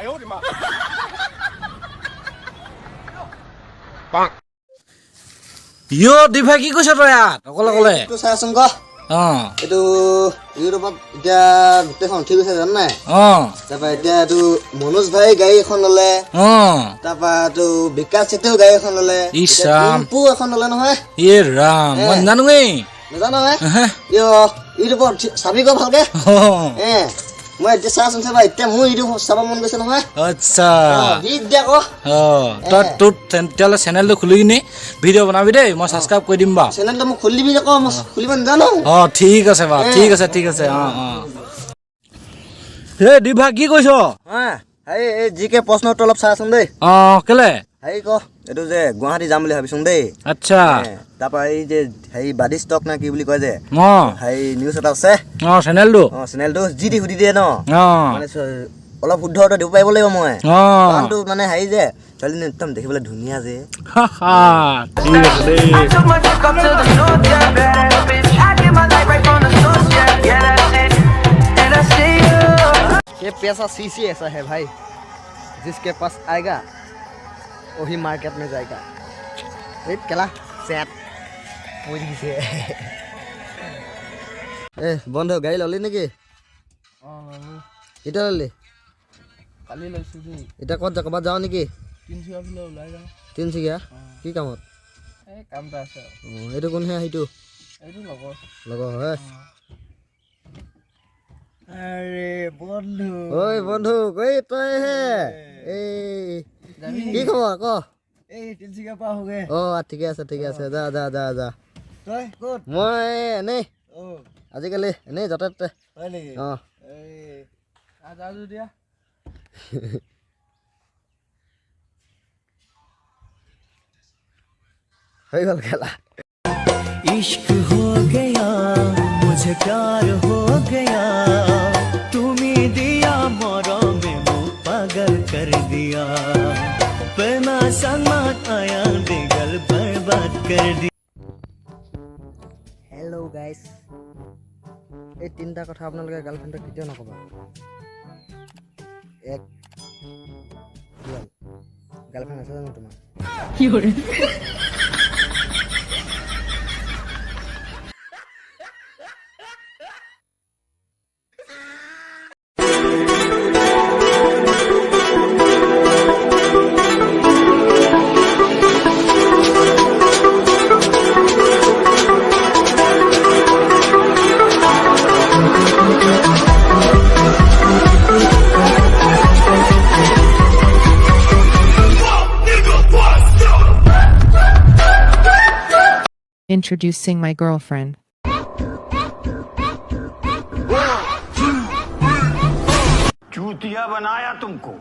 Yo, Diva কি কৈছ তই ইয়াত অকলে অকলে তো চাচোন ক এইটো ইউৰোপত এতিয়া গোটেইখন ঠিক হৈছে জান নাই তাৰপৰা এতিয়া এইটো মনোজ ভাই গাড়ী এখন ললে তাৰপৰা এইটো বিকাশ চেতেও গাড়ী এখন ললে টেম্পু এখন ললে নহয় এ ৰাম মই জানোৱেই নাজানো ইউৰোপত চাবি ক ভালকে মই এতিয়া চাচোন চাবা এতিয়া মোৰ ইউৰোপ চাব মন গৈছে নহয় আচ্ছা দিয়া ক তই তোৰ তেতিয়াহ'লে চেনেলটো খুলি কিনে ভিডিঅ' বনাবি দেই মই ছাবস্ক্ৰাইব কৰি দিম বাৰু চেনেলটো মোক খুলি দিবি আকৌ মই খুলিব নাজানো ঠিক আছে বাৰু ঠিক আছে হে দিভা কি কৈছ এই জিকে প্ৰশ্ন উত্তৰ অলপ চাচোন দেই কেলে হেৰি ক এইটো যে গুৱাহাটী যাম বুলি ভাবিছোন দেই আচ্ছা তাৰপৰা এই যে হেৰি বাডি ষ্টক নে কি বুলি কয় যে হেৰি নিউজ এটা আছে চেনেলটো যি দি সুধি দিয়ে ন মানে অলপ শুদ্ধ অৰ্থ দিব পাৰিব লাগিব মই কাৰণটো মানে হেৰি যে ছোৱালীজনী একদম দেখিবলৈ ধুনীয়া যে ये पैसा सीसी ऐसा है भाई जिसके पास आएगा वही मार्केट में जाएगा वेट केला सेट पूरी से ए बंद हो गाड़ी लली नेकी इटा लली काली लैसु दे इटा कत जा कबा जाओ नेकी 300 किलो उলাই যাও 300 क्या की कामत ए काम ता আছে एटु कोन है हिटु एटु लगो है अरे बंधु ओए बंधु कई तय है ए की खबर क ए तिलसिका पा हो गए ओ ठीक है जा तय कोत মই এনে আজি কালি এনে যততে হয় নেকি এই আজ আজু দিয়া হৈ গল খেলা इश्क हो गया मुझे प्यार हो गया तुम्ही दिया मोरो में मुँह पागल कर दिया प्रेमा संगत आया दिगल बर्बाद कर दिया हेलो गाइस এই তিনটা কথা আপোনালোকে গার্লফ্রেন্ডক কেতিয়াও নকবা এক গার্লফ্রেন্ড আছে জানো তোমাৰ কি কৰে Introducing my girlfriend. चूतिया बनाया तुमको